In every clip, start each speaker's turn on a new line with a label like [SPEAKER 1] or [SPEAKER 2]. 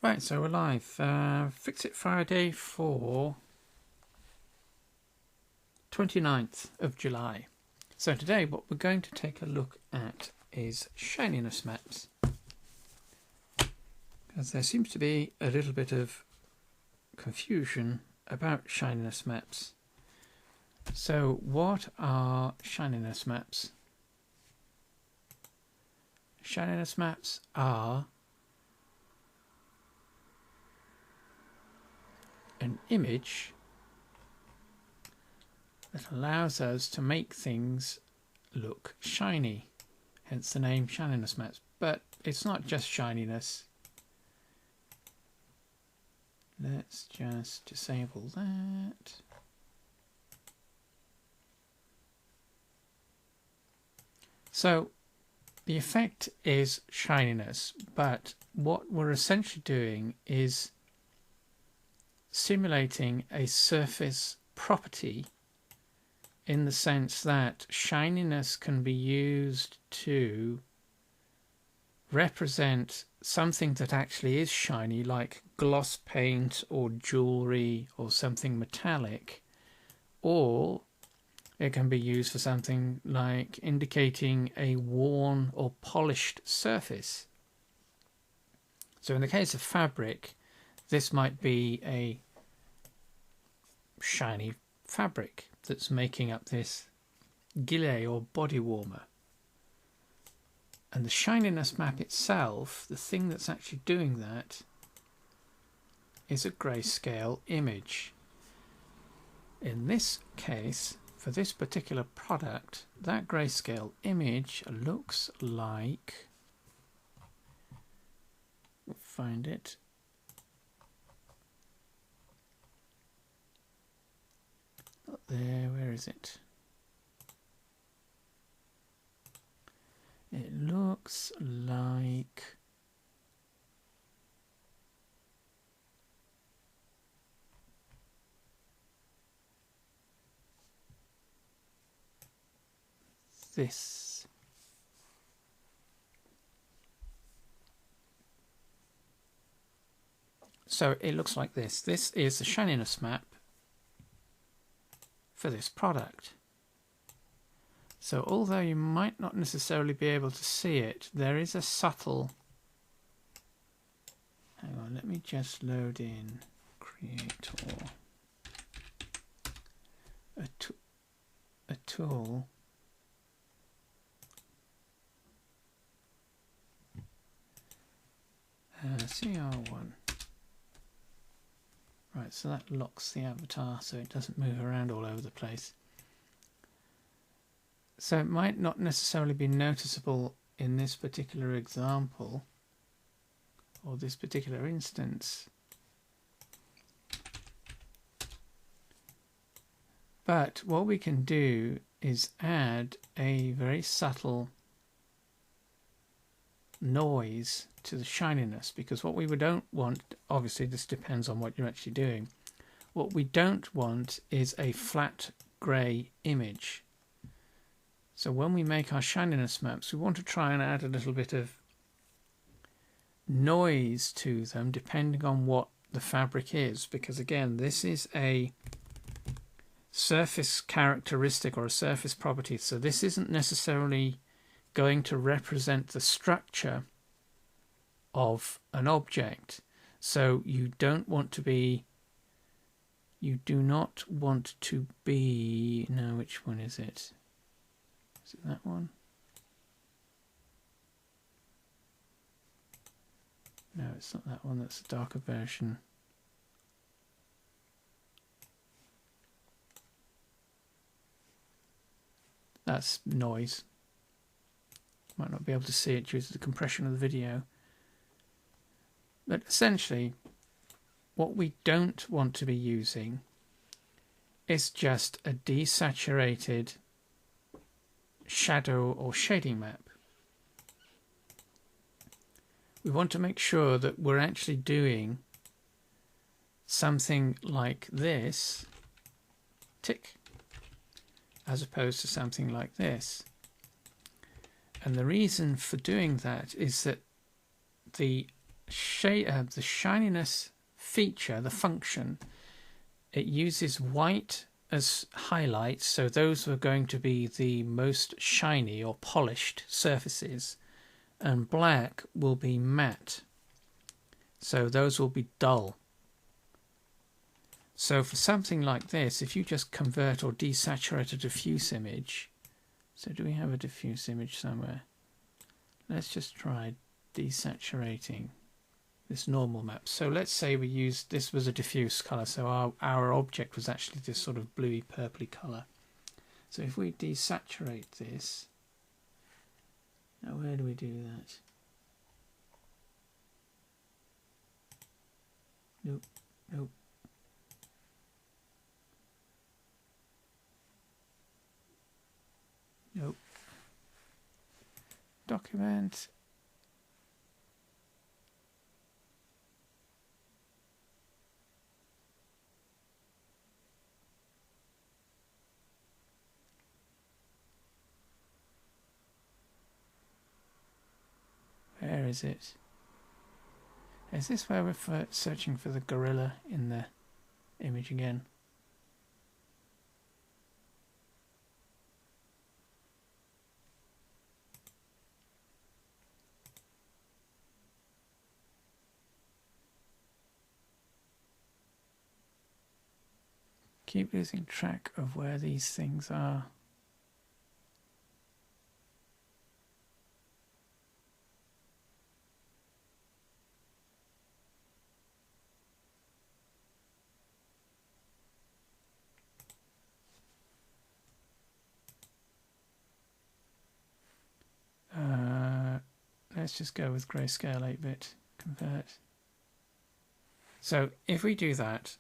[SPEAKER 1] Right, so we're live. Fix It Friday for 29th of July. So today what we're going to take a look at is Shininess Maps. Because there seems to be a little bit of confusion about Shininess Maps. So what are Shininess Maps? Shininess Maps are an image that allows us to make things look shiny, hence the name Shininess Maps. But it's not just shininess. Let's just disable that. So the effect is shininess, but what we're essentially doing is simulating a surface property, in the sense that shininess can be used to represent something that actually is shiny, like gloss paint or jewelry or something metallic, or it can be used for something like indicating a worn or polished surface. So in the case of fabric, this might be a shiny fabric that's making up this gilet or body warmer. And the shininess map itself, the thing that's actually doing that, is a grayscale image. In this case, for this particular product, that grayscale image looks like, we'll find it, there, where is it? It looks like this. So it looks like this. This is the shininess map for this product. So although you might not necessarily be able to see it, there is a subtle, hang on, let me just load in Creator, a tool CR1. Right, so that locks the avatar so it doesn't move around all over the place. So it might not necessarily be noticeable in this particular example or this particular instance. But what we can do is add a very subtle noise to the shininess, because what we don't want, obviously this depends on what you're actually doing, what we don't want is a flat grey image. So when we make our shininess maps, we want to try and add a little bit of noise to them depending on what the fabric is, because again, this is a surface characteristic or a surface property, so this isn't necessarily going to represent the structure of an object. So you don't want to be, you do not want to be, no, which one is it? Is it that one? No, it's not that one, that's a darker version. That's noise. Might not be able to see it due to the compression of the video. But essentially, what we don't want to be using is just a desaturated shadow or shading map. We want to make sure that we're actually doing something like this, tick, as opposed to something like this. And the reason for doing that is that the the shininess feature, the function, it uses white as highlights, so those are going to be the most shiny or polished surfaces, and black will be matte, so those will be dull. So for something like this, if you just convert or desaturate a diffuse image, so do we have a diffuse image somewhere? Let's just try desaturating this normal map. So let's say we used, this was a diffuse color, so our object was actually this sort of bluey purpley color. So if we desaturate this, now where do we do that? Nope, nope. Nope. Document. Where is it? Is this where we're searching for the gorilla in the image again? Keep losing track of where these things are. Let's just go with grayscale 8-bit convert. So if we do that,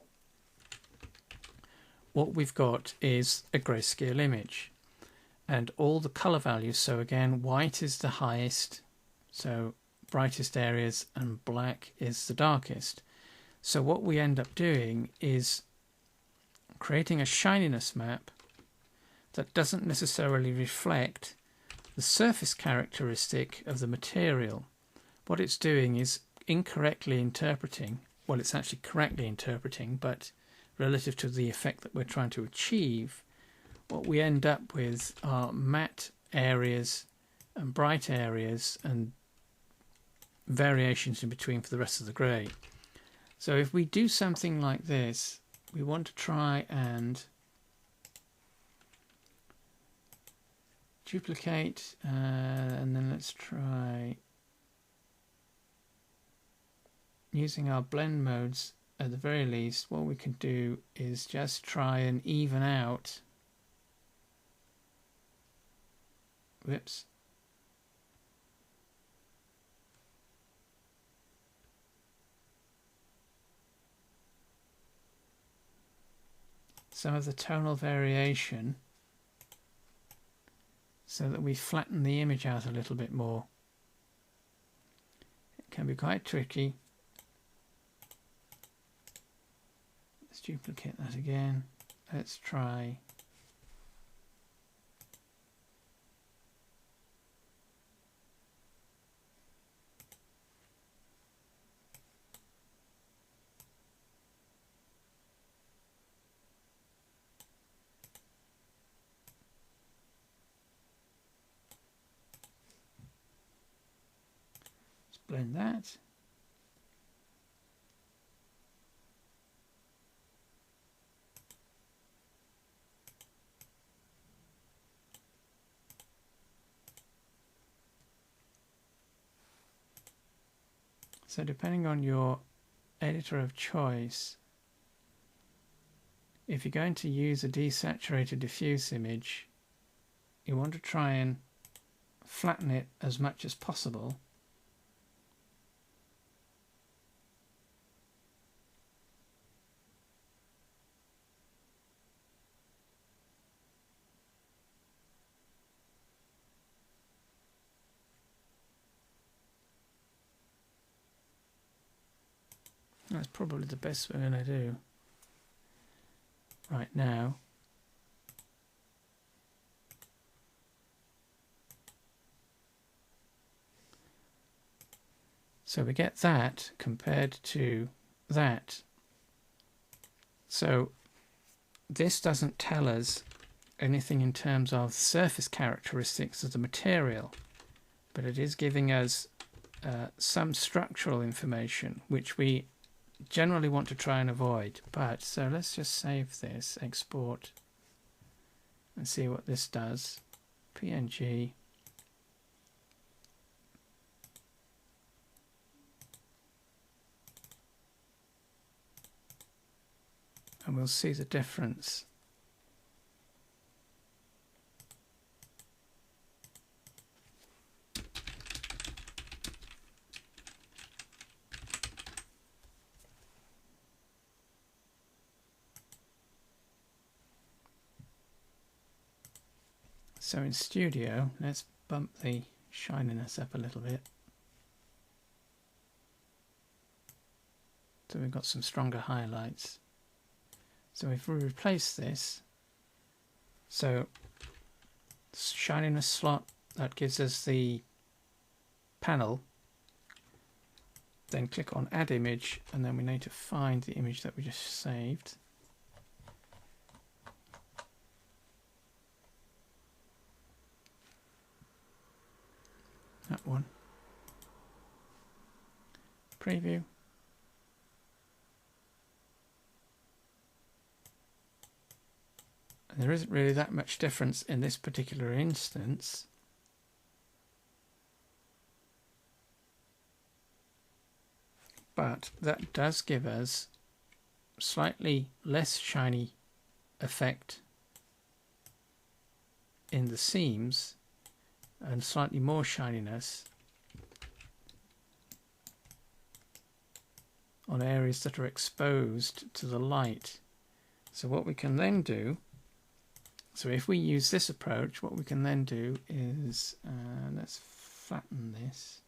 [SPEAKER 1] what we've got is a grayscale image and all the color values. So again, white is the highest, so brightest areas, and black is the darkest. So what we end up doing is creating a shininess map that doesn't necessarily reflect the surface characteristic of the material. What it's doing is incorrectly interpreting, well, it's actually correctly interpreting, but relative to the effect that we're trying to achieve, what we end up with are matte areas and bright areas and variations in between for the rest of the grey. So if we do something like this, we want to try and duplicate, and then let's try using our blend modes. At the very least, what we can do is just try and even out, whoops, some of the tonal variation, so that we flatten the image out a little bit more. It can be quite tricky. Let's duplicate that again. Let's try blend that. So depending on your editor of choice, if you're going to use a desaturated diffuse image, you want to try and flatten it as much as possible. That's probably the best we're going to do right now. So we get that compared to that. So this doesn't tell us anything in terms of surface characteristics of the material, but it is giving us some structural information, which we generally want to try and avoid. But so let's just save this, export, and see what this does. PNG. And we'll see the difference. So in Studio, let's bump the shininess up a little bit. So we've got some stronger highlights. So if we replace this, so shininess slot, that gives us the panel. Then click on Add Image, and then we need to find the image that we just saved. That one. Preview. And there isn't really that much difference in this particular instance. But that does give us slightly less shiny effect in the seams and slightly more shininess on areas that are exposed to the light. So what we can then do, so if we use this approach, what we can then do is, let's flatten this.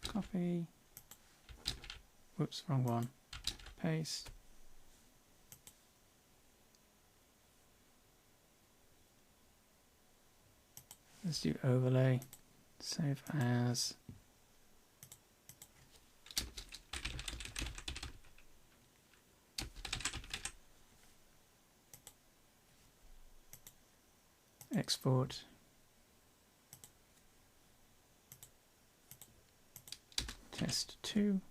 [SPEAKER 1] Copy. Whoops, wrong one. Paste. Let's do overlay. Save as. Export. Test 2.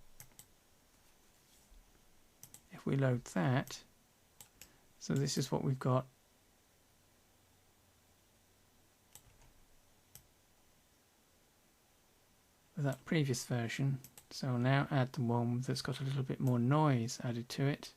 [SPEAKER 1] If we load that, so this is what we've got. With that previous version. So I'll now add the one that's got a little bit more noise added to it.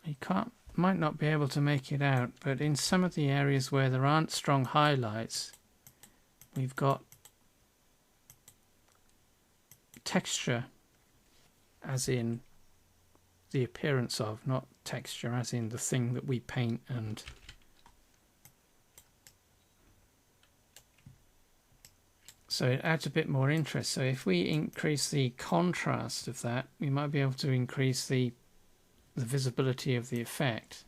[SPEAKER 1] You might not be able to make it out, but in some of the areas where there aren't strong highlights, we've got texture as in the appearance of, not texture as in the thing that we paint. And so it adds a bit more interest. So if we increase the contrast of that, we might be able to increase the visibility of the effect.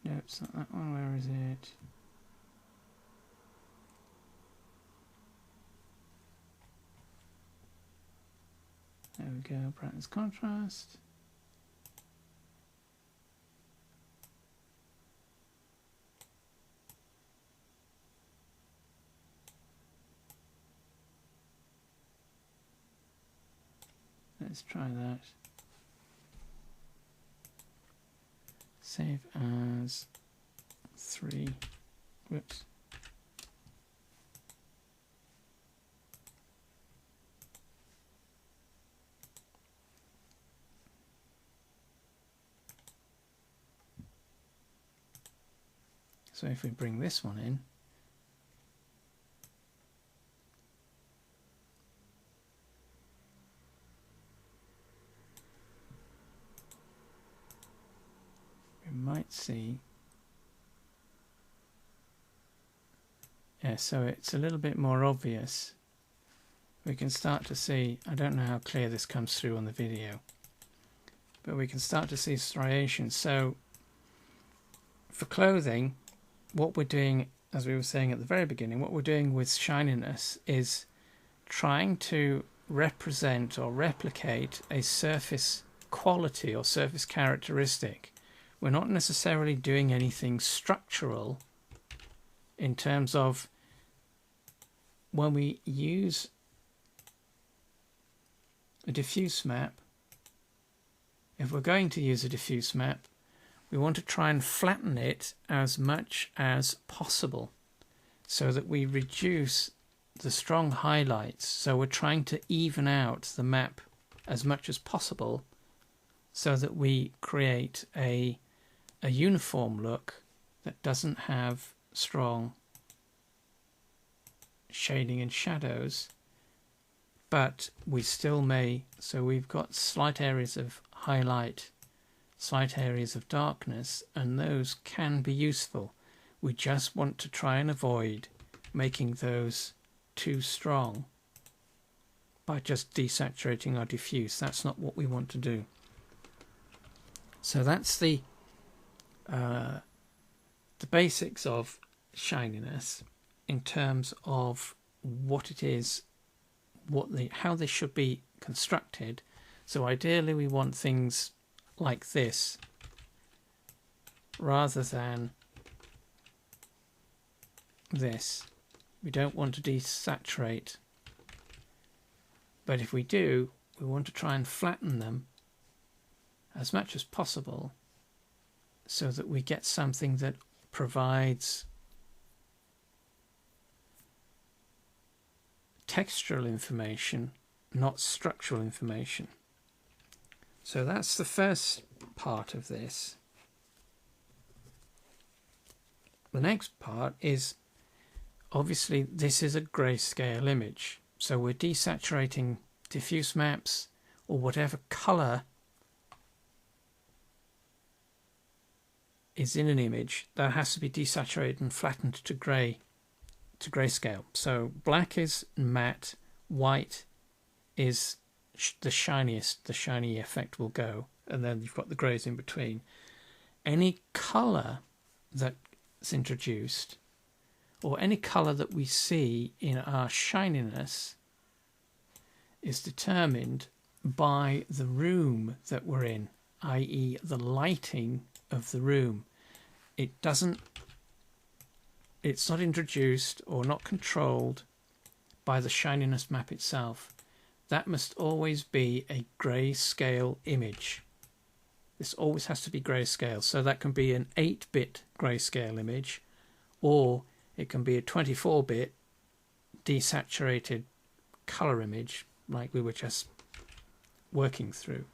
[SPEAKER 1] No, it's not that one. Where is it? There we go. Brightness, contrast. Let's try that. Save as 3. Whoops. So if we bring this one in, we might see, yeah, so it's a little bit more obvious. We can start to see, I don't know how clear this comes through on the video, but we can start to see striations. So for clothing, what we're doing, as we were saying at the very beginning, what we're doing with shininess is trying to represent or replicate a surface quality or surface characteristic. We're not necessarily doing anything structural in terms of when we use a diffuse map. If we're going to use a diffuse map, we want to try and flatten it as much as possible so that we reduce the strong highlights. So we're trying to even out the map as much as possible so that we create a uniform look that doesn't have strong shading and shadows, but we still may, so we've got slight areas of highlight, slight areas of darkness, and those can be useful. We just want to try and avoid making those too strong by just desaturating our diffuse. That's not what we want to do. So that's the basics of shininess in terms of what it is, how they should be constructed. So ideally we want things like this rather than this. We don't want to desaturate, but if we do, we want to try and flatten them as much as possible so that we get something that provides textural information, not structural information. So that's the first part of this. The next part is, obviously this is a grayscale image, so we're desaturating diffuse maps or whatever color is in an image. That has to be desaturated and flattened to grayscale. So black is matte, white is the shiniest, the shiny effect will go, and then you've got the greys in between. Any color that's introduced, or any color that we see in our shininess, is determined by the room that we're in, i.e. the lighting of the room. It's not introduced or not controlled by the shininess map itself. That must always be a grayscale image. This always has to be grayscale. So that can be an 8-bit grayscale image, or it can be a 24-bit desaturated color image like we were just working through.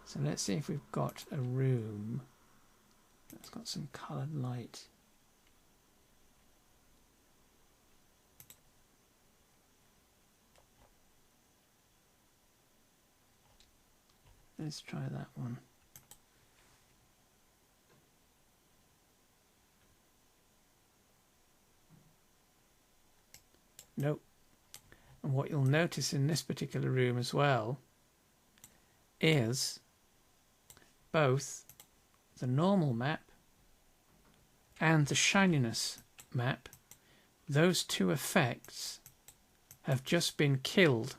[SPEAKER 1] So let's see if we've got a room that's got some colored light. Let's try that one. Nope. And what you'll notice in this particular room as well is both the normal map and the shininess map, those two effects have just been killed.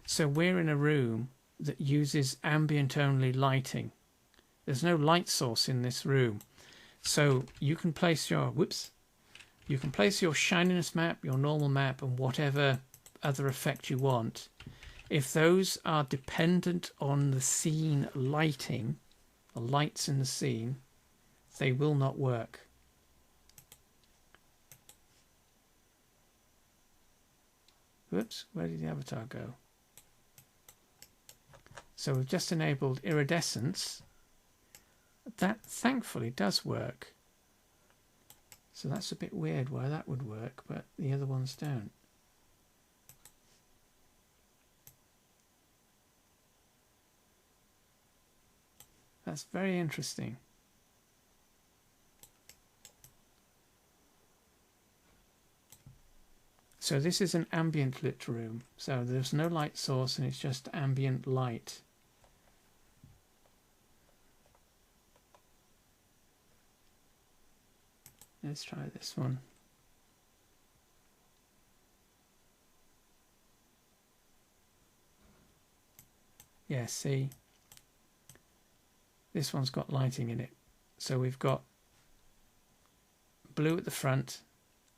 [SPEAKER 1] So we're in a room that uses ambient only lighting. There's no light source in this room. So you can place your you can place your shininess map, your normal map, and whatever other effect you want. If those are dependent on the scene lighting, the lights in the scene, they will not work. Whoops, where did the avatar go? So we've just enabled iridescence. That thankfully does work. So that's a bit weird why that would work, but the other ones don't. That's very interesting. So this is an ambient lit room. So there's no light source and it's just ambient light. Let's try this one. Yeah, see? This one's got lighting in it. So we've got blue at the front,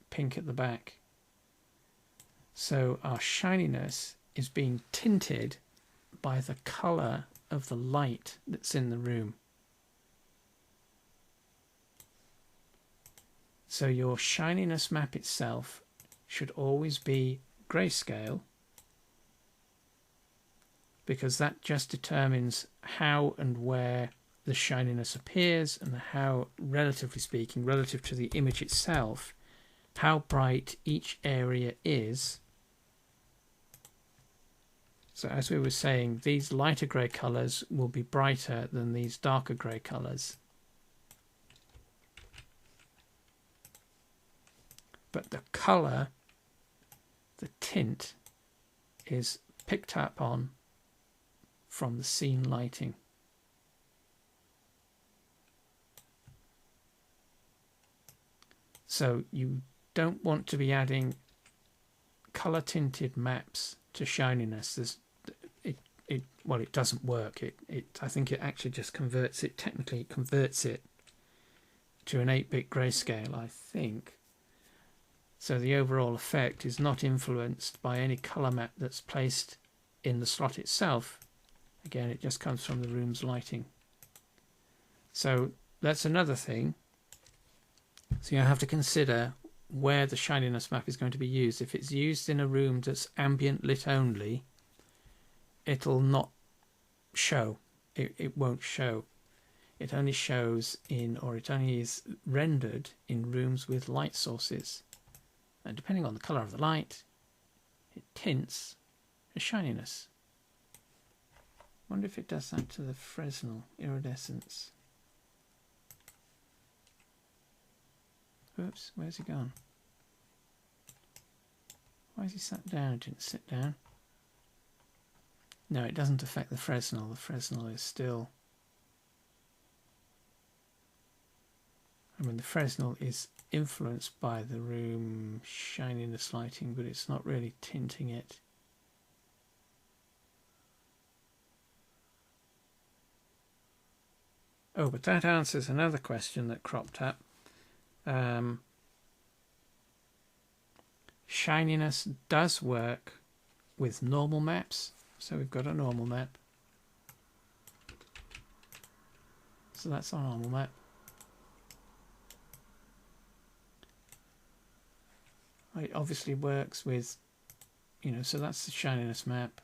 [SPEAKER 1] pink at the back. So our shininess is being tinted by the colour of the light that's in the room. So your shininess map itself should always be grayscale, because that just determines how and where the shininess appears and how, relatively speaking, relative to the image itself, how bright each area is. So as we were saying, these lighter grey colours will be brighter than these darker grey colours. But the colour, the tint, is picked up on from the scene lighting. So you don't want to be adding colour tinted maps to shininess. Well, it doesn't work. I think it actually just converts it, technically converts it to an 8-bit grayscale, I think. So the overall effect is not influenced by any colour map that's placed in the slot itself. Again, it just comes from the room's lighting. So that's another thing. So you have to consider where the shininess map is going to be used. If it's used in a room that's ambient lit only, it'll not show. It won't show. It only shows in, or it only is rendered in rooms with light sources. And depending on the colour of the light, it tints a shininess. I wonder if it does that to the Fresnel iridescence. Oops, where's he gone? Why has he sat down? It didn't sit down. No, it doesn't affect the Fresnel. The Fresnel is still... I mean, the Fresnel is influenced by the room shininess lighting, but it's not really tinting it. Oh, but that answers another question that cropped up. Shininess does work with normal maps. So we've got a normal map. So that's our normal map. It obviously works with, so that's the shininess map.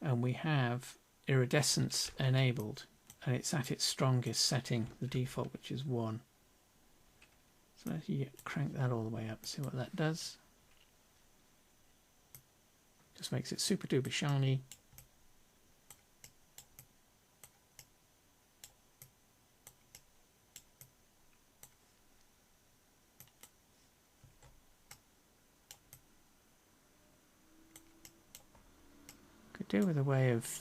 [SPEAKER 1] And we have iridescence enabled. And it's at its strongest setting, the default, which is 1. So let's crank that all the way up, see what that does. Just makes it super duper shiny. Could do with a way of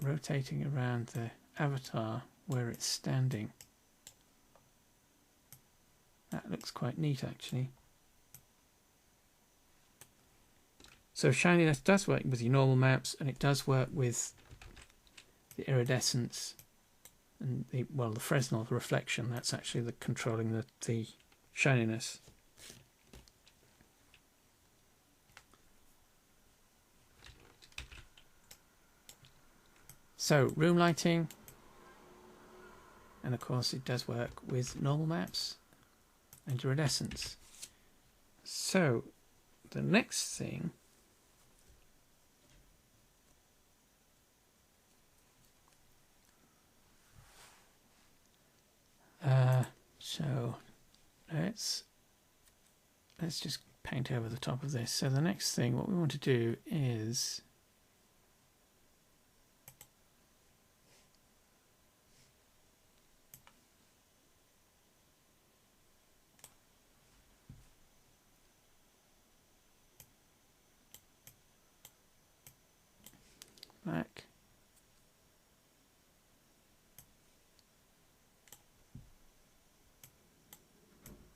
[SPEAKER 1] rotating around the avatar where it's standing. That looks quite neat, actually. So shininess does work with your normal maps, and it does work with the iridescence and the Fresnel reflection. That's actually the controlling the shininess. So room lighting, and of course it does work with normal maps and iridescence. So the next thing so let's just paint over the top of this. So the next thing, what we want to do is black,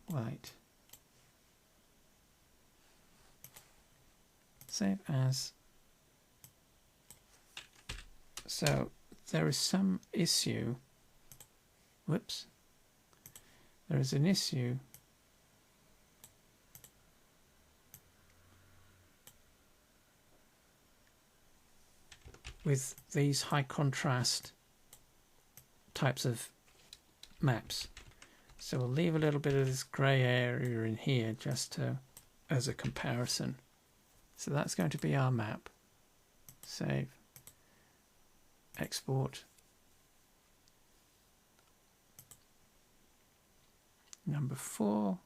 [SPEAKER 1] white, save as. So there is some issue, whoops, there is an issue with these high contrast types of maps. So we'll leave a little bit of this grey area in here just to, as a comparison. So that's going to be our map. Save, export, number 4.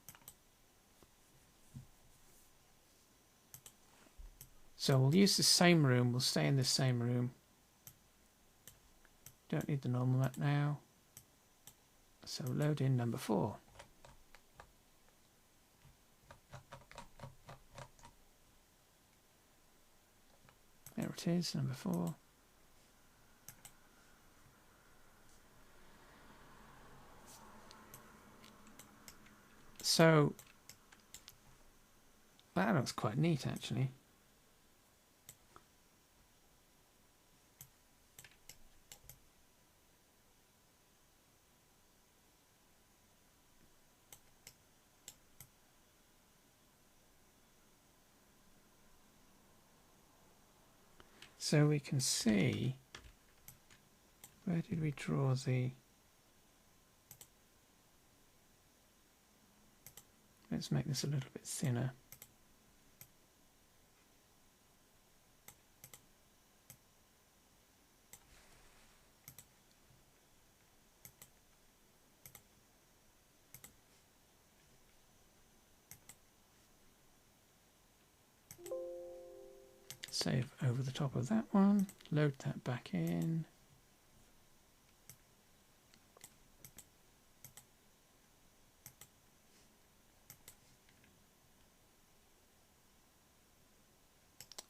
[SPEAKER 1] So we'll use the same room, we'll stay in the same room. Don't need the normal map now. So load in number 4. There it is, number 4. So that looks quite neat actually. So we can see, where did we draw the, let's make this a little bit thinner. Save over the top of that one, load that back in.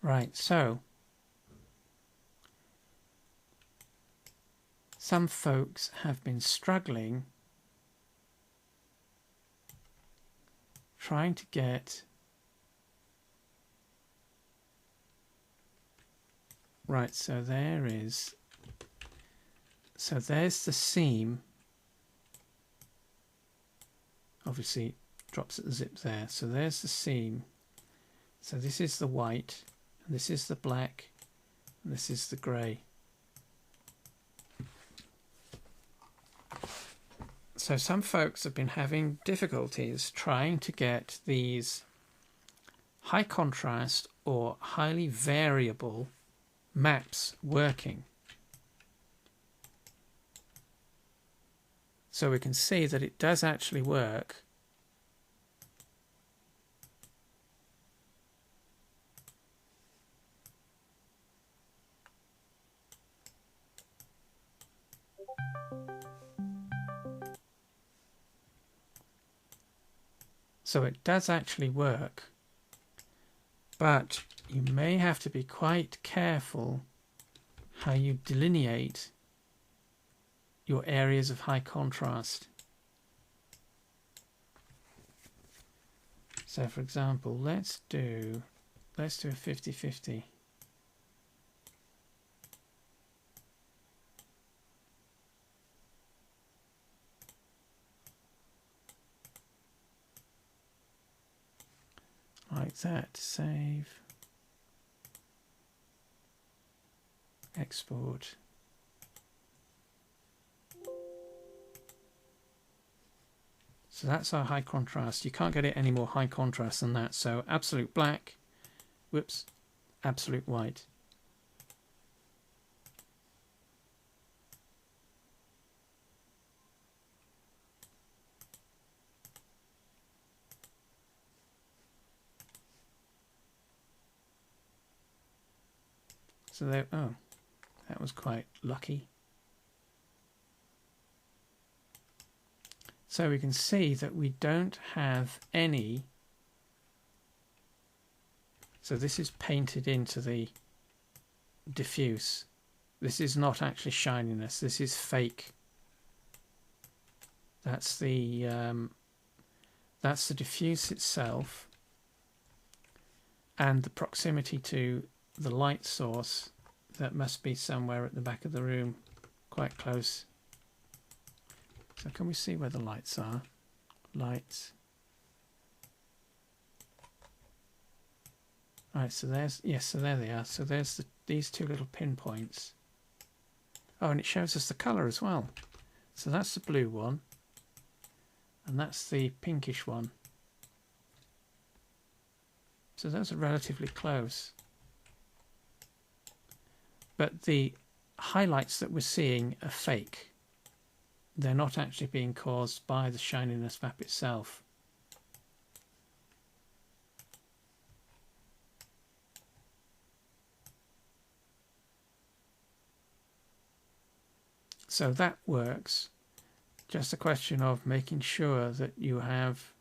[SPEAKER 1] Right, so some folks have been struggling trying to get right, so there's the seam, obviously drops at the zip there, so there's the seam, so this is the white, and this is the black, and this is the grey. So some folks have been having difficulties trying to get these high contrast or highly variable maps working. So we can see that it does actually work. So it does actually work, but you may have to be quite careful how you delineate your areas of high contrast. So for example, let's do a 50-50. Like that, save, export, So that's our high contrast. You can't get it any more high contrast than that. So absolute black, whoops, absolute white. So there, oh, that was quite lucky. So we can see that we don't have any. So this is painted into the diffuse. This is not actually shininess. This is fake. That's the diffuse itself, and the proximity to the light source that must be somewhere at the back of the room, quite close. So can we see where the lights are? Lights. Right, so there's, yes, so there they are. So there's these two little pinpoints. Oh, and it shows us the colour as well. So that's the blue one, and that's the pinkish one. So those are relatively close. But the highlights that we're seeing are fake. They're not actually being caused by the Shininess map itself. So that works. Just a question of making sure that you have...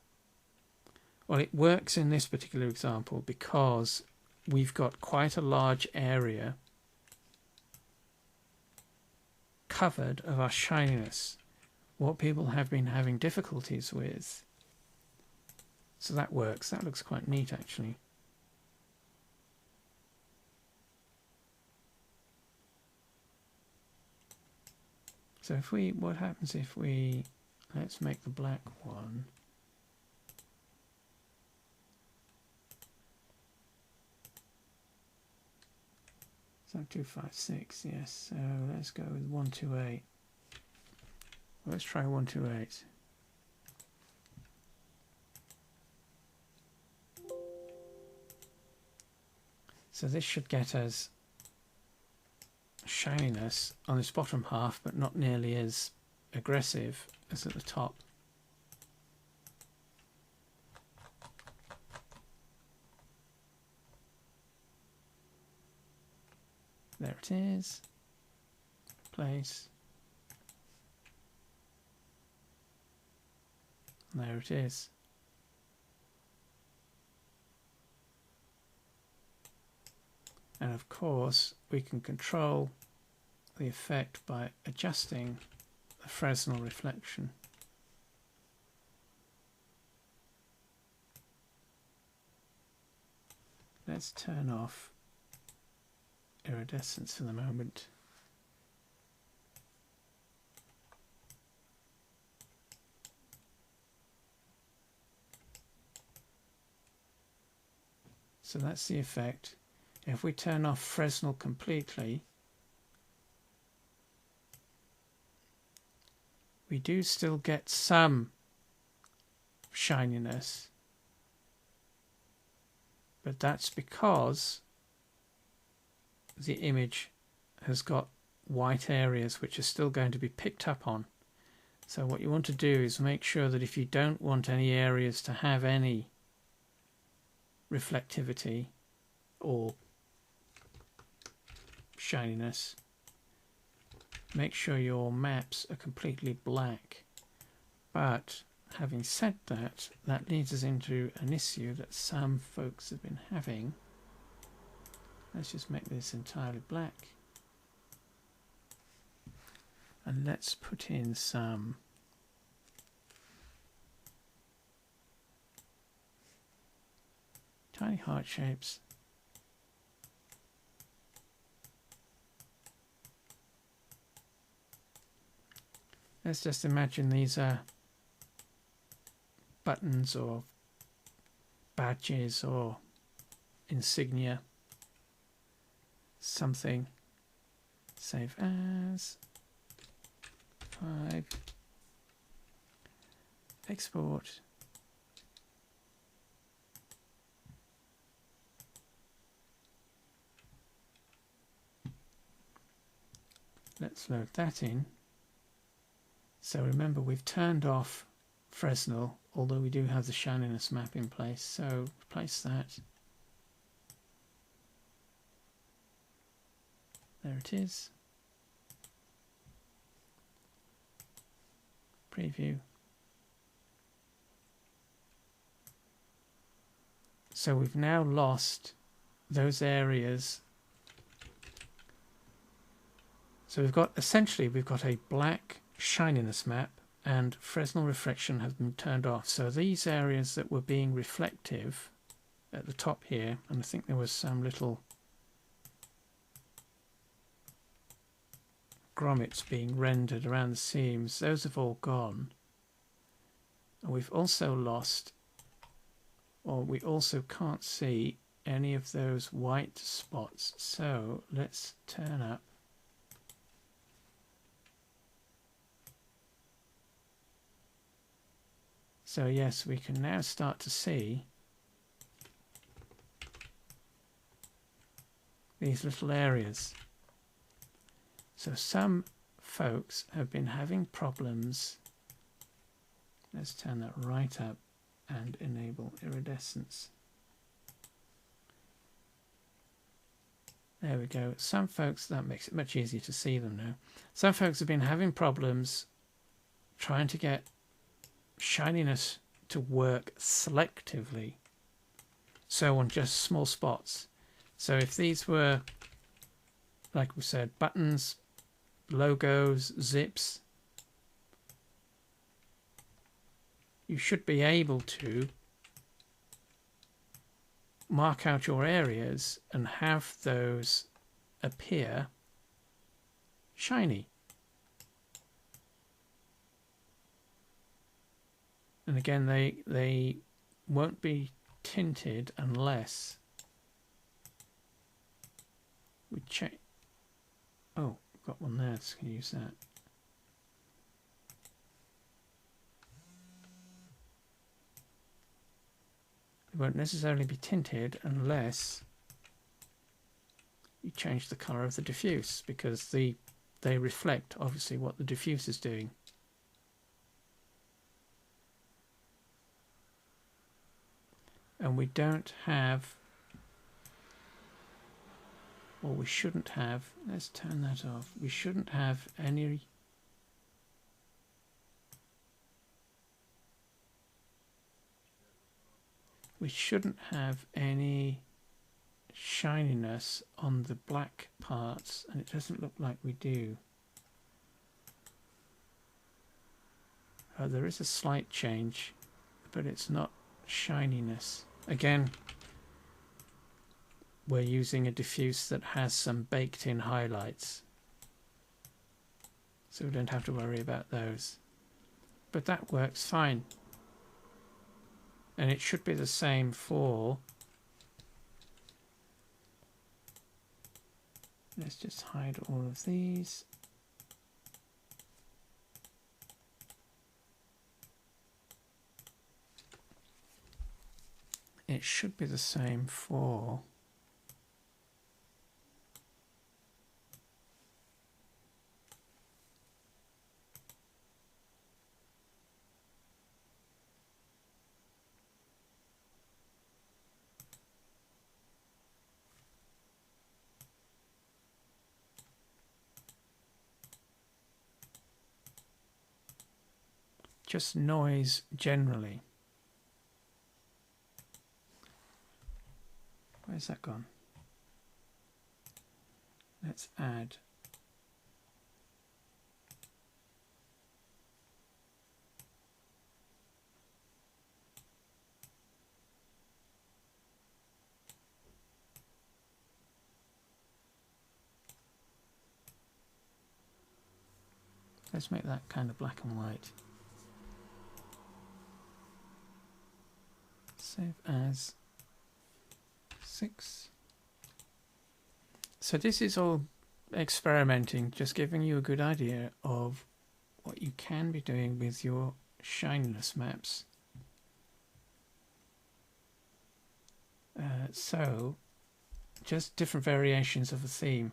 [SPEAKER 1] Well, it works in this particular example because we've got quite a large area covered of our shininess, what people have been having difficulties with. So that works. That looks quite neat, actually. So if we, what happens if we, let's make the black one. So 256, yes. So let's go with 128. Let's try 128. So this should get us shininess on this bottom half, but not nearly as aggressive as at the top. There it is. Place. And there it is. And of course we can control the effect by adjusting the Fresnel reflection. Let's turn off iridescence for the moment. So that's the effect. If we turn off Fresnel completely, we do still get some shininess, but that's because the image has got white areas which are still going to be picked up on. So what you want to do is make sure that if you don't want any areas to have any reflectivity or shininess, make sure your maps are completely black. But having said that, that leads us into an issue that some folks have been having. Let's just make this entirely black, and let's put in some tiny heart shapes. Let's just imagine these are buttons or badges or insignia, something. Save as 5 export. Let's load that in. So remember, we've turned off Fresnel, although we do have the Shininess map in place. So replace that. There it is. Preview. So we've now lost those areas. So we've got, essentially, we've got a black Shininess map and Fresnel reflection has been turned off. So these areas that were being reflective at the top here, and I think there was some little grommets being rendered around the seams, those have all gone. And we've also lost, or we also can't see any of those white spots. So let's turn up So yes, we can now start to see these little areas. So some folks have been having problems. Let's turn that right up and enable iridescence. There we go. Some folks, that makes it much easier to see them now. Some folks have been having problems trying to get shininess to work selectively, so on just small spots. So if these were, like we said, buttons, logos, zips, you should be able to mark out your areas and have those appear shiny. And again, they won't be tinted unless we check. Oh, we've got one there, so we can use that. They won't necessarily be tinted unless you change the color of the diffuse, because they reflect obviously what the diffuse is doing. And we don't have, or we shouldn't have, let's turn that off, we shouldn't have any shininess on the black parts, and it doesn't look like we do. There is a slight change, but it's not shininess. Again, we're using a diffuse that has some baked in highlights, so we don't have to worry about those. But that works fine. And it should be the same for, let's just hide all of these. It should be the same for just noise generally. Where's that gone? Let's add let's make that kind of black and white. Save as 6. So this is all experimenting, just giving you a good idea of what you can be doing with your Shininess Maps. So just different variations of a theme.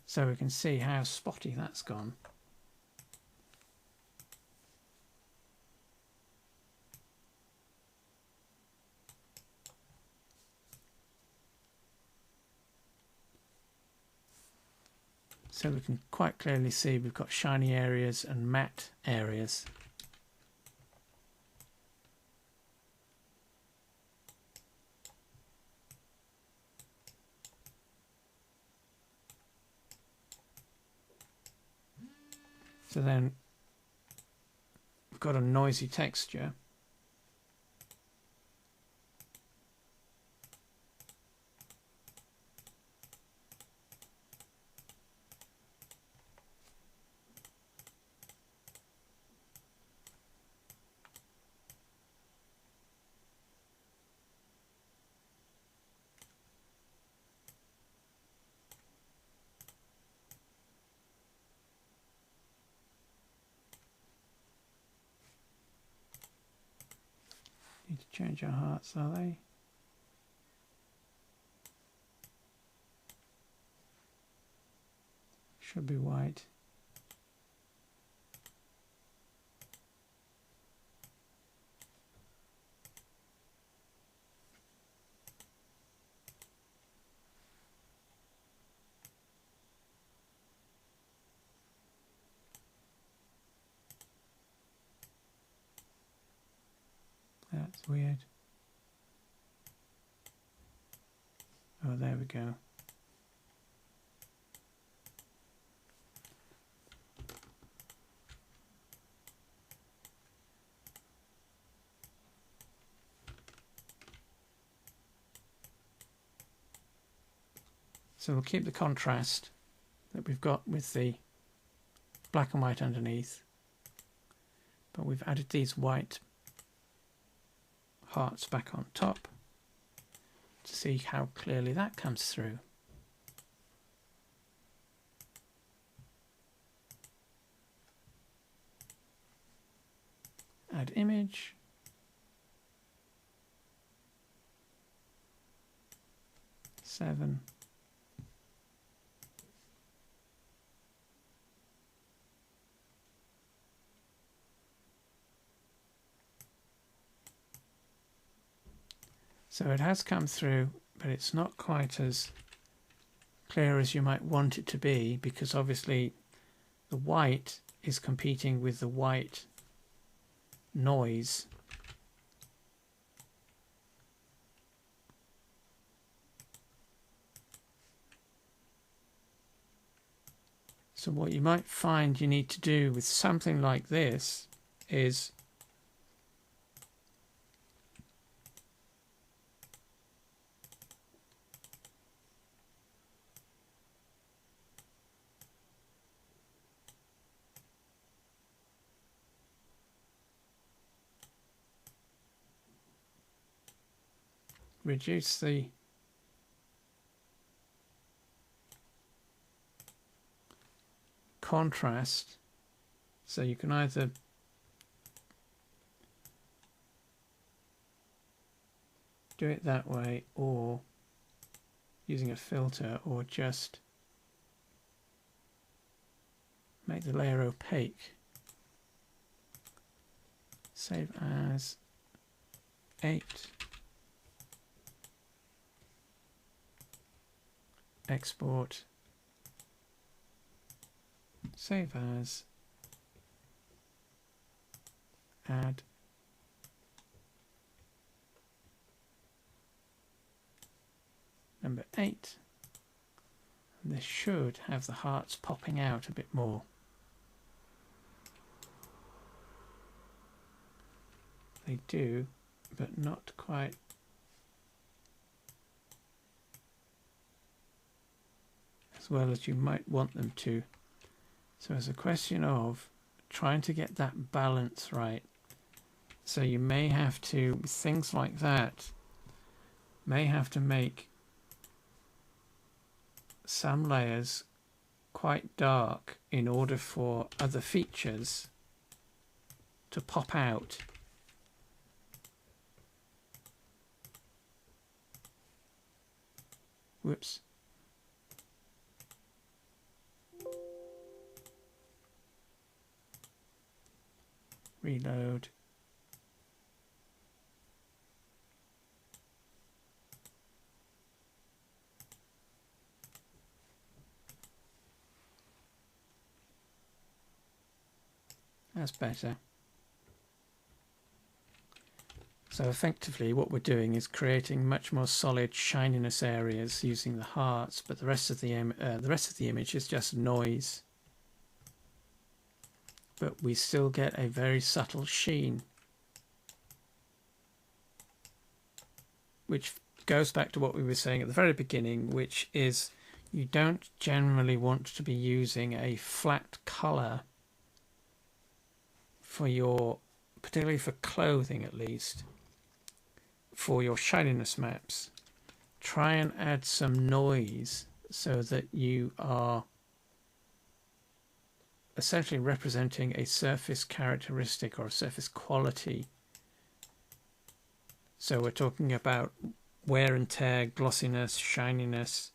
[SPEAKER 1] So we can see how spotty that's gone. So we can quite clearly see we've got shiny areas and matte areas. So then we've got a noisy texture. Need to change our hearts, are they? Should be white. That's weird. Oh, there we go. So we'll keep the contrast that we've got with the black and white underneath, but we've added these white hearts back on top to see how clearly that comes through. Add image. Seven. So it has come through, but it's not quite as clear as you might want it to be, because obviously the white is competing with the white noise. So what you might find you need to do with something like this is reduce the contrast, so you can either do it that way or using a filter, or just make the layer opaque. Save as 8. Export. Save as. Add. Number 8. And this should have the hearts popping out a bit more. They do, but not quite. As well as you might want them to. So it's a question of trying to get that balance right. So you may have to, things like that, may have to make some layers quite dark in order for other features to pop out. Whoops. Reload. That's better. So effectively what we're doing is creating much more solid shininess areas using the hearts, but the rest of the image is just noise. But we still get a very subtle sheen, which goes back to what we were saying at the very beginning, which is you don't generally want to be using a flat color for your, particularly for clothing at least, for your shininess maps. Try and add some noise so that you are essentially representing a surface characteristic or a surface quality. So we're talking about wear and tear, glossiness, shininess,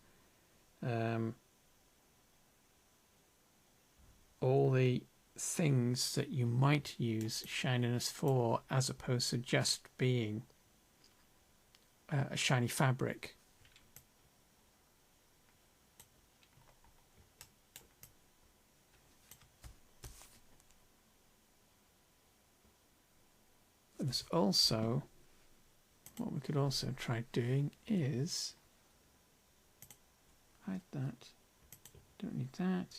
[SPEAKER 1] all the things that you might use shininess for, as opposed to just being a shiny fabric. There's also, what we could also try doing is hide that. Don't need that.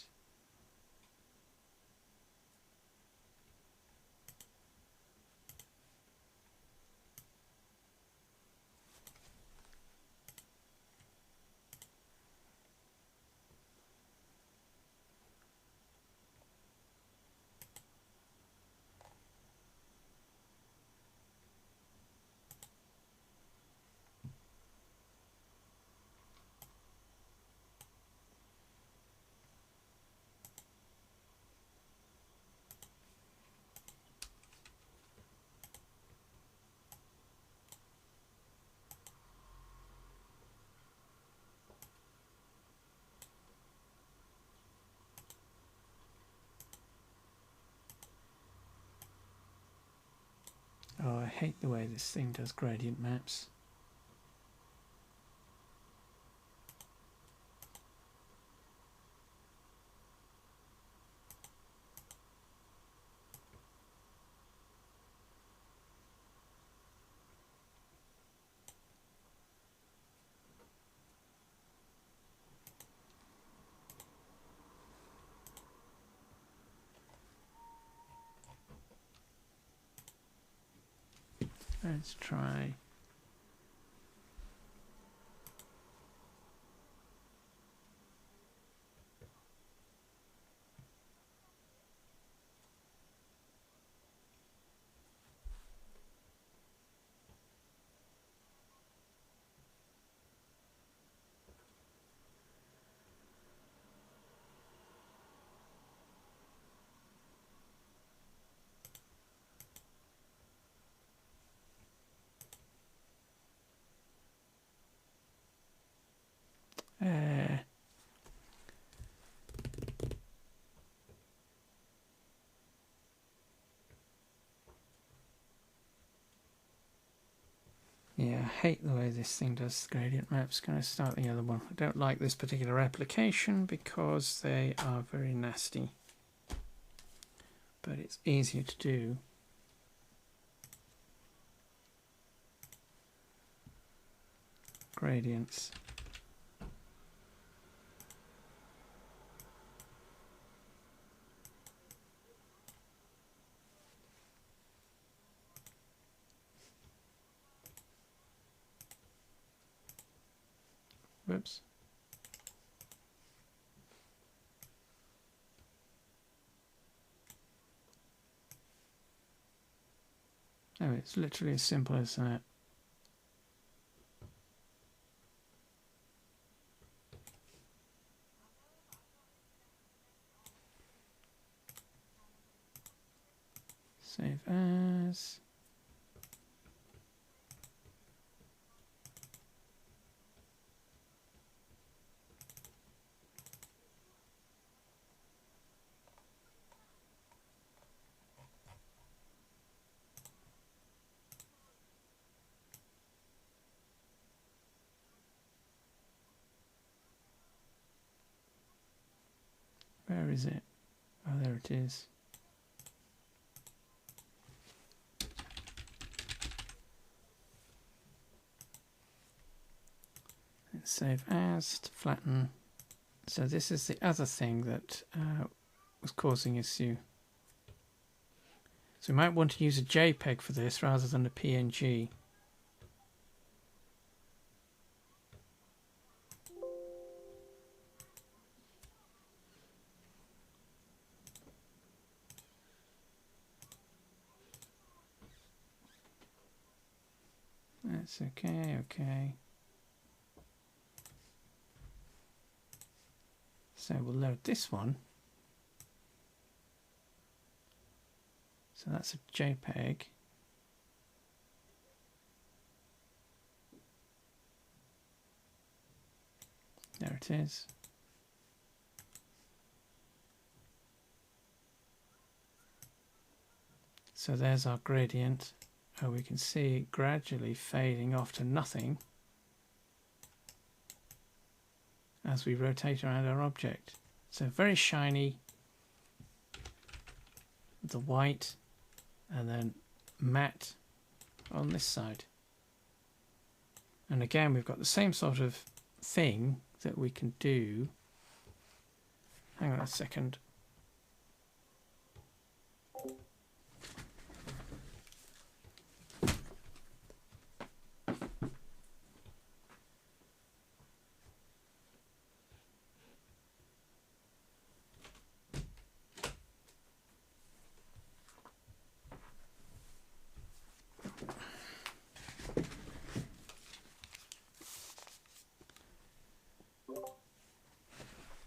[SPEAKER 1] Oh, I hate the way this thing does gradient maps. Let's try. Yeah, I hate the way this thing does gradient maps. Going to start the other one. I don't like this particular application because they are very nasty. But it's easier to do. Gradients. Whoops. Oh, it's literally as simple as that. Save as. Where is it? Oh, there it is. Let's save as to flatten. So this is the other thing that was causing issue. So we might want to use a JPEG for this rather than a PNG. That's okay, okay. So we'll load this one. So that's a JPEG. There it is. So there's our gradient. Oh, we can see it gradually fading off to nothing as we rotate around our object. So very shiny, the white, and then matte on this side. And again, we've got the same sort of thing that we can do. Hang on a second.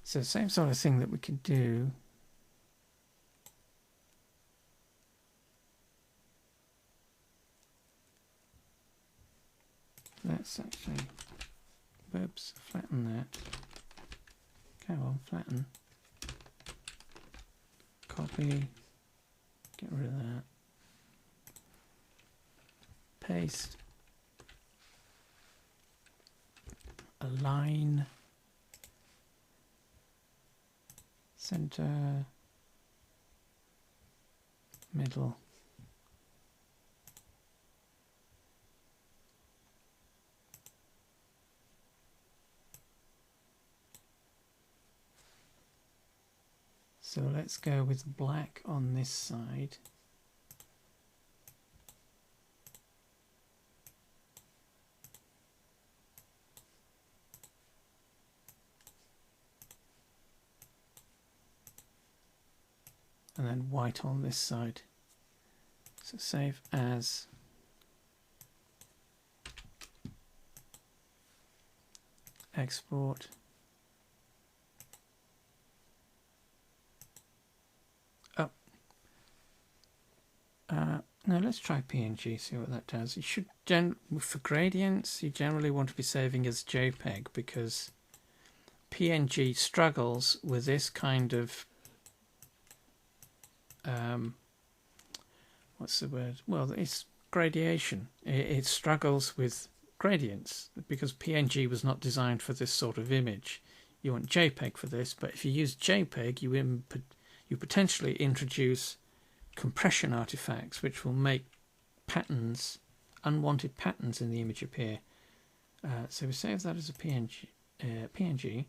[SPEAKER 1] So same sort of thing that we can do. Let's actually, whoops, flatten that. Come on, flatten. Copy. Get rid of that. Paste. Align. Center. Middle. So let's go with black on this side. And then white on this side. So save as. Export. Oh. No, let's try PNG, see what that does. You should, for gradients, you generally want to be saving as JPEG because PNG struggles with this kind of what's the word? Well, it's gradation. It struggles with gradients because PNG was not designed for this sort of image. You want JPEG for this, but if you use JPEG, you potentially introduce compression artifacts which will make patterns, unwanted patterns in the image appear. So we save that as a PNG.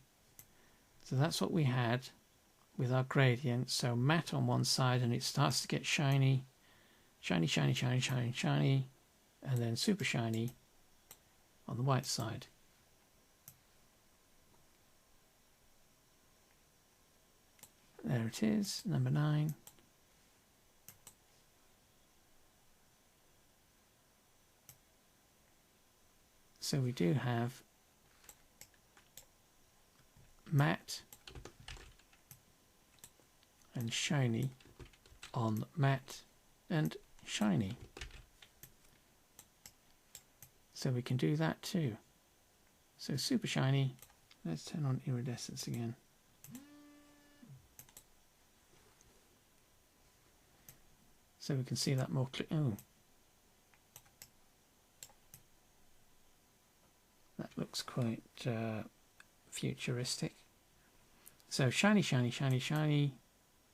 [SPEAKER 1] So that's what we had with our gradient. So matte on one side, and it starts to get shiny, shiny, shiny, shiny, shiny, shiny, and then super shiny on the white side. There it is, number 9. So we do have matte and shiny on matte and shiny. So we can do that too. So super shiny. Let's turn on iridescence again. So we can see that more clear. Oh, that looks quite futuristic. So shiny, shiny, shiny, shiny.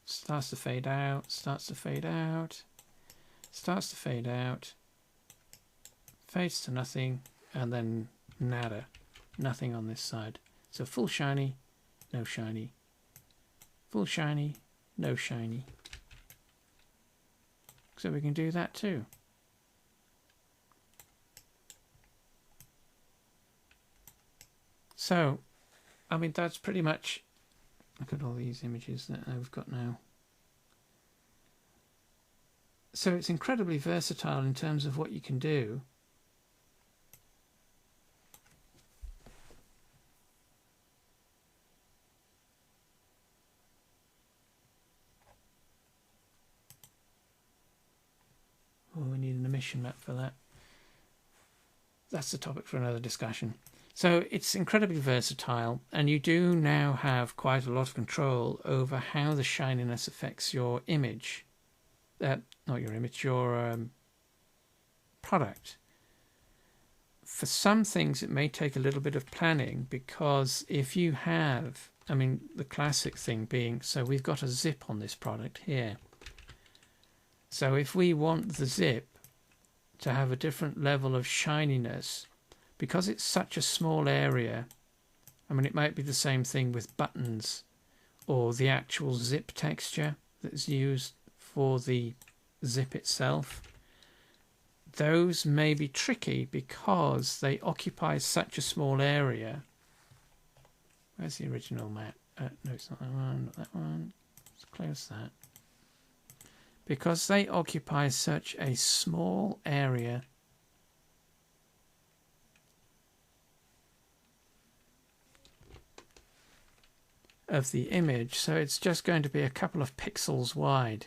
[SPEAKER 1] Starts to fade out, starts to fade out, starts to fade out, fades to nothing, and then nada. Nothing on this side. So full shiny, no shiny. Full shiny, no shiny. So we can do that too. So, I mean, that's pretty much, look at all these images that I've got now. So it's incredibly versatile in terms of what you can do. Oh, we need an emission map for that. That's the topic for another discussion. So it's incredibly versatile, and you do now have quite a lot of control over how the shininess affects your image. Not your image, your product. For some things it may take a little bit of planning, because if you have, I mean, the classic thing being, so we've got a zip on this product here. So if we want the zip to have a different level of shininess, because it's such a small area, I mean, it might be the same thing with buttons or the actual zip texture that's used for the zip itself. Those may be tricky because they occupy such a small area. Where's the original map? No, it's not that one, not that one. Let's close that. Because they occupy such a small area, of the image, so it's just going to be a couple of pixels wide.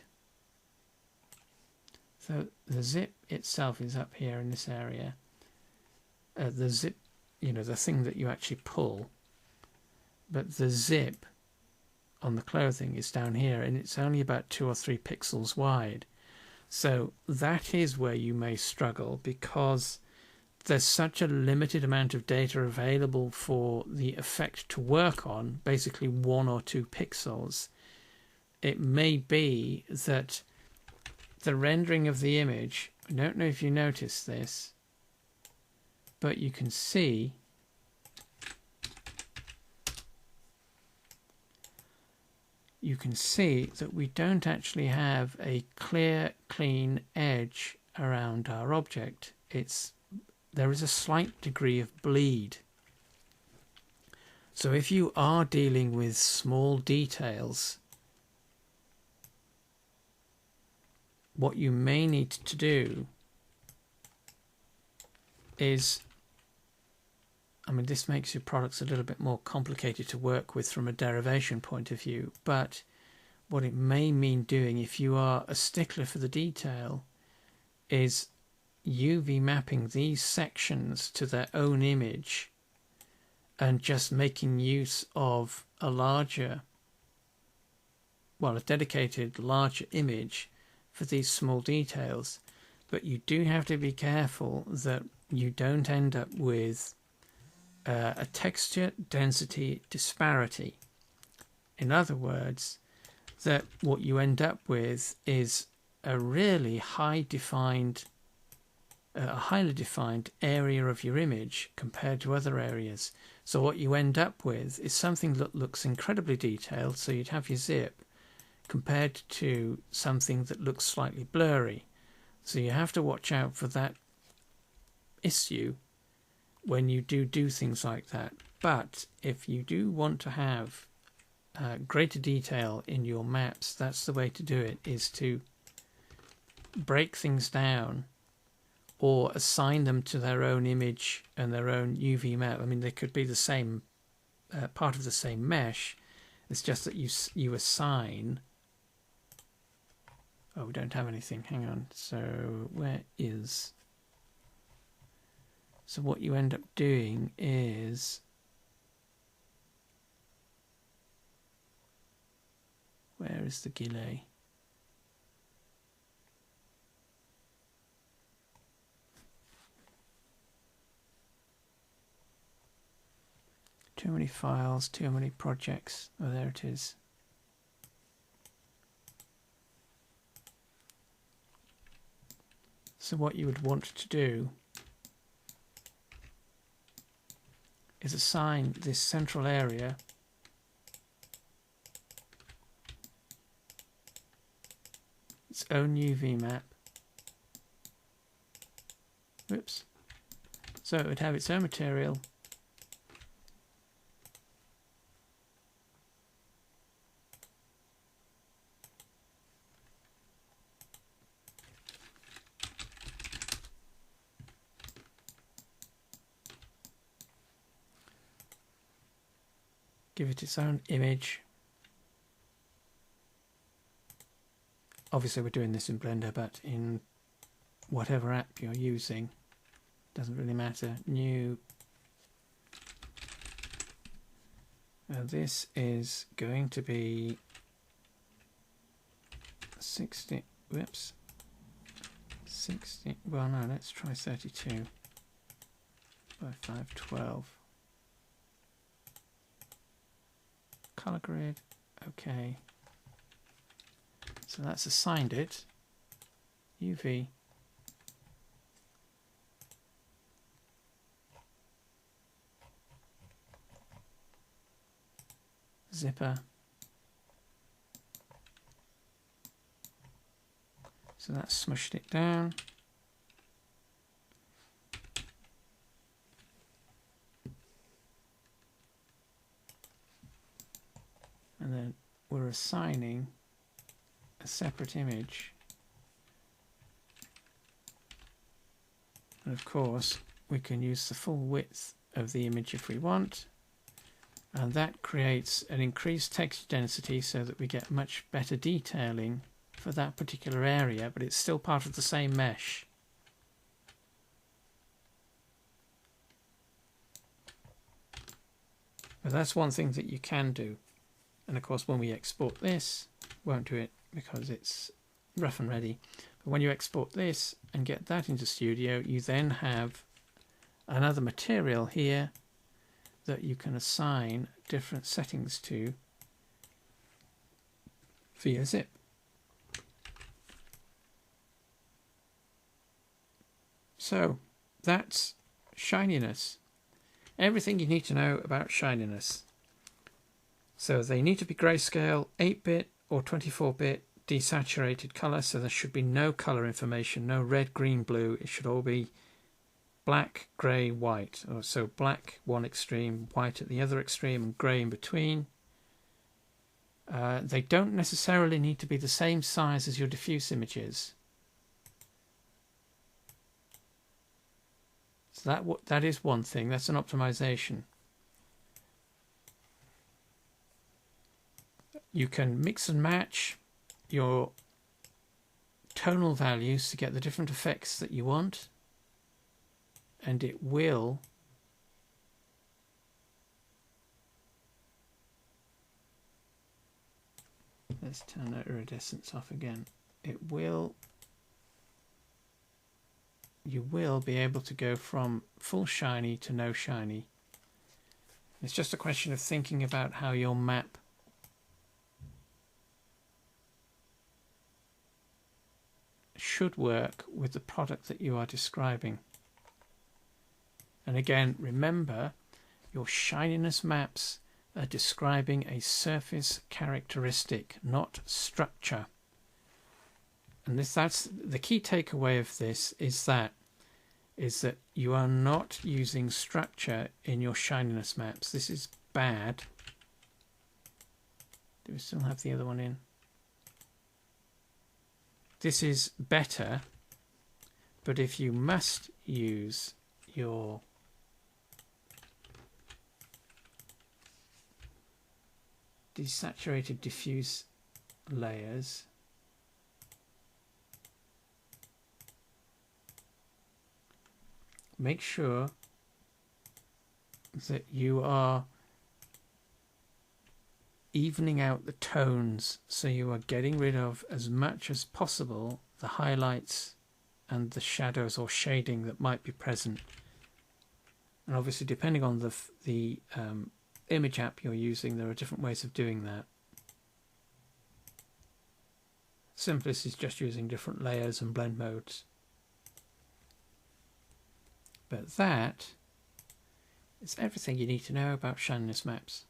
[SPEAKER 1] So the zip itself is up here in this area. The zip, you know, the thing that you actually pull, but the zip on the clothing is down here, and it's only about 2 or 3 pixels wide. So that is where you may struggle, because there's such a limited amount of data available for the effect to work on, basically 1 or 2 pixels. It may be that the rendering of the image, I don't know if you notice this, but you can see that we don't actually have a clear, clean edge around our object. There is a slight degree of bleed. So if you are dealing with small details, what you may need to do is, I mean, this makes your products a little bit more complicated to work with from a derivation point of view, but what it may mean doing, if you are a stickler for the detail, is UV mapping these sections to their own image and just making use of a larger, well, a dedicated larger image for these small details. But you do have to be careful that you don't end up with a texture density disparity. In other words, that what you end up with is a really highly defined area of your image compared to other areas. So what you end up with is something that looks incredibly detailed, so you'd have your zip, compared to something that looks slightly blurry. So you have to watch out for that issue when you do things like that. But if you do want to have greater detail in your maps, that's the way to do it, is to break things down or assign them to their own image and their own UV map. I mean, they could be the same part of the same mesh. It's just that you assign. Oh, we don't have anything. Hang on. So where is? So what you end up doing is, where is the Gillet? Too many files, too many projects. Oh, there it is. So what you would want to do is assign this central area its own UV map. Whoops. So it would have its own material. Give it its own image. Obviously we're doing this in Blender, but in whatever app you're using, doesn't really matter. New. This is going to be 60. Whoops. 60. Well, no, let's try 32 by 512. Color grid. Okay. So that's assigned it. UV. Zipper. So that's smushed it down. And then we're assigning a separate image. And of course, we can use the full width of the image if we want. And that creates an increased texture density so that we get much better detailing for that particular area, but it's still part of the same mesh. But that's one thing that you can do. And of course, when we export this, won't do it because it's rough and ready. But when you export this and get that into Studio, you then have another material here that you can assign different settings to via zip. So that's Shininess. Everything you need to know about Shininess. So they need to be grayscale, 8-bit or 24-bit desaturated color, so there should be no color information, no red, green, blue. It should all be black, grey, white. Or so black one extreme, white at the other extreme, and grey in between. They don't necessarily need to be the same size as your diffuse images. So that is one thing. That's an optimization. You can mix and match your tonal values to get the different effects that you want, and it will let's turn that iridescence off again. You will be able to go from full shiny to no shiny. It's just a question of thinking about how your map should work with the product that you are describing. And again, remember, your Shininess maps are describing a surface characteristic, not structure. And that's the key takeaway of this is that you are not using structure in your Shininess maps. This is bad. Do we still have the other one in? This is better But if you must use your desaturated diffuse layers, make sure that you are evening out the tones, so you are getting rid of as much as possible the highlights and the shadows or shading that might be present. And obviously, depending on the image app you're using, there are different ways of doing that. Simplest is just using different layers and blend modes. But that is everything you need to know about Shininess Maps.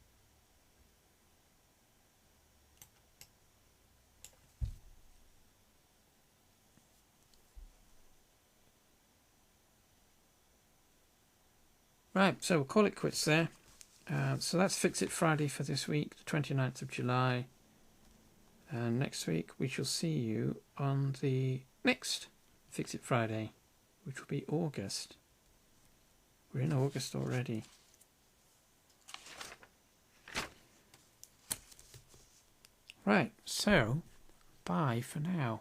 [SPEAKER 1] Right, so we'll call it quits there. So that's Fix It Friday for this week, the 29th of July. And next week we shall see you on the next Fix It Friday, which will be August. We're in August already. Right, so bye for now.